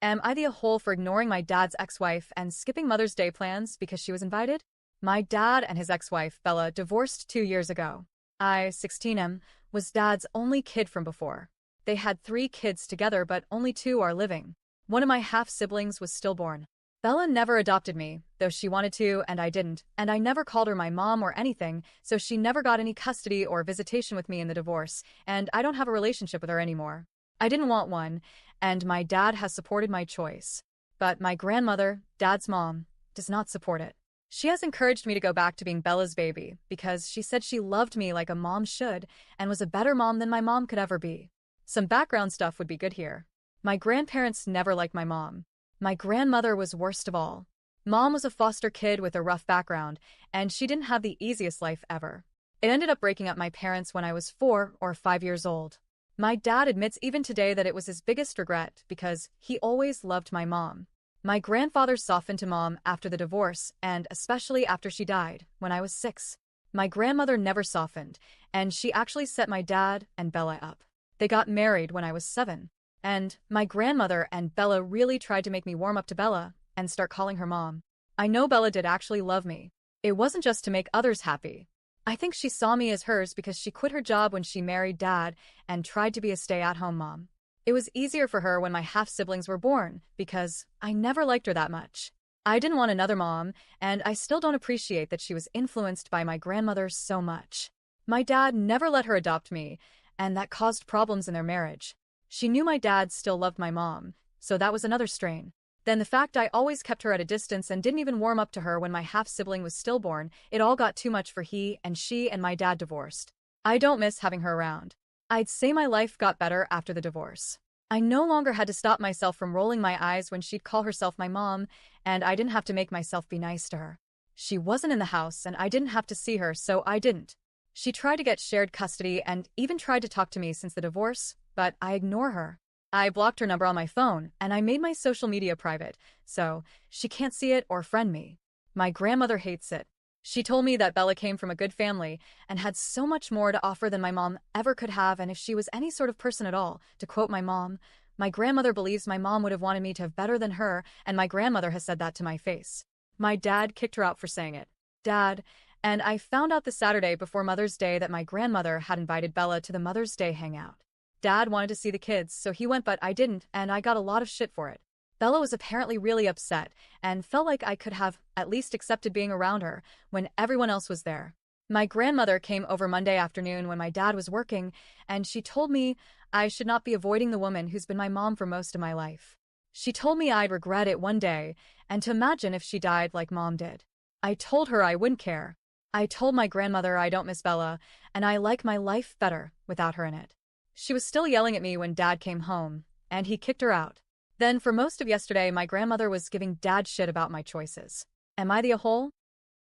Am I the a-hole for ignoring my dad's ex-wife and skipping Mother's Day plans because she was invited? My dad and his ex-wife, Bella, divorced 2 years ago. I, 16 was dad's only kid from before. They had 3 kids together, but only 2 are living. One of my half-siblings was stillborn. Bella never adopted me, though she wanted to and I didn't, and I never called her my mom or anything, so she never got any custody or visitation with me in the divorce, and I don't have a relationship with her anymore. I didn't want one, and my dad has supported my choice. But my grandmother, dad's mom, does not support it. She has encouraged me to go back to being Bella's baby because she said she loved me like a mom should and was a better mom than my mom could ever be. Some background stuff would be good here. My grandparents never liked my mom. My grandmother was worst of all. Mom was a foster kid with a rough background, and she didn't have the easiest life ever. It ended up breaking up my parents when I was 4 or 5 years old. My dad admits even today that it was his biggest regret because he always loved my mom. My grandfather softened to mom after the divorce, and especially after she died, when I was 6. My grandmother never softened, and she actually set my dad and Bella up. They got married when I was 7. And my grandmother and Bella really tried to make me warm up to Bella and start calling her mom. I know Bella did actually love me. It wasn't just to make others happy. I think she saw me as hers because she quit her job when she married dad and tried to be a stay-at-home mom. It was easier for her when my half-siblings were born because I never liked her that much. I didn't want another mom, and I still don't appreciate that she was influenced by my grandmother so much. My dad never let her adopt me, and that caused problems in their marriage. She knew my dad still loved my mom, so that was another strain. Then the fact I always kept her at a distance and didn't even warm up to her when my half-sibling was stillborn, it all got too much for he and she and my dad divorced. I don't miss having her around. I'd say my life got better after the divorce. I no longer had to stop myself from rolling my eyes when she'd call herself my mom, and I didn't have to make myself be nice to her. She wasn't in the house and I didn't have to see her, so I didn't. She tried to get shared custody and even tried to talk to me since the divorce, but I ignore her. I blocked her number on my phone, and I made my social media private, so she can't see it or friend me. My grandmother hates it. She told me that Bella came from a good family and had so much more to offer than my mom ever could have, and if she was any sort of person at all, to quote my mom, my grandmother believes my mom would have wanted me to have better than her, and my grandmother has said that to my face. My dad kicked her out for saying it. Dad, and I found out the Saturday before Mother's Day that my grandmother had invited Bella to the Mother's Day hangout. Dad wanted to see the kids, so he went, but I didn't, and I got a lot of shit for it. Bella was apparently really upset and felt like I could have at least accepted being around her when everyone else was there. My grandmother came over Monday afternoon when my dad was working, and she told me I should not be avoiding the woman who's been my mom for most of my life. She told me I'd regret it one day, and to imagine if she died like mom did. I told her I wouldn't care. I told my grandmother I don't miss Bella, and I like my life better without her in it. She was still yelling at me when Dad came home, and he kicked her out. Then for most of yesterday, my grandmother was giving Dad shit about my choices. Am I the a-hole?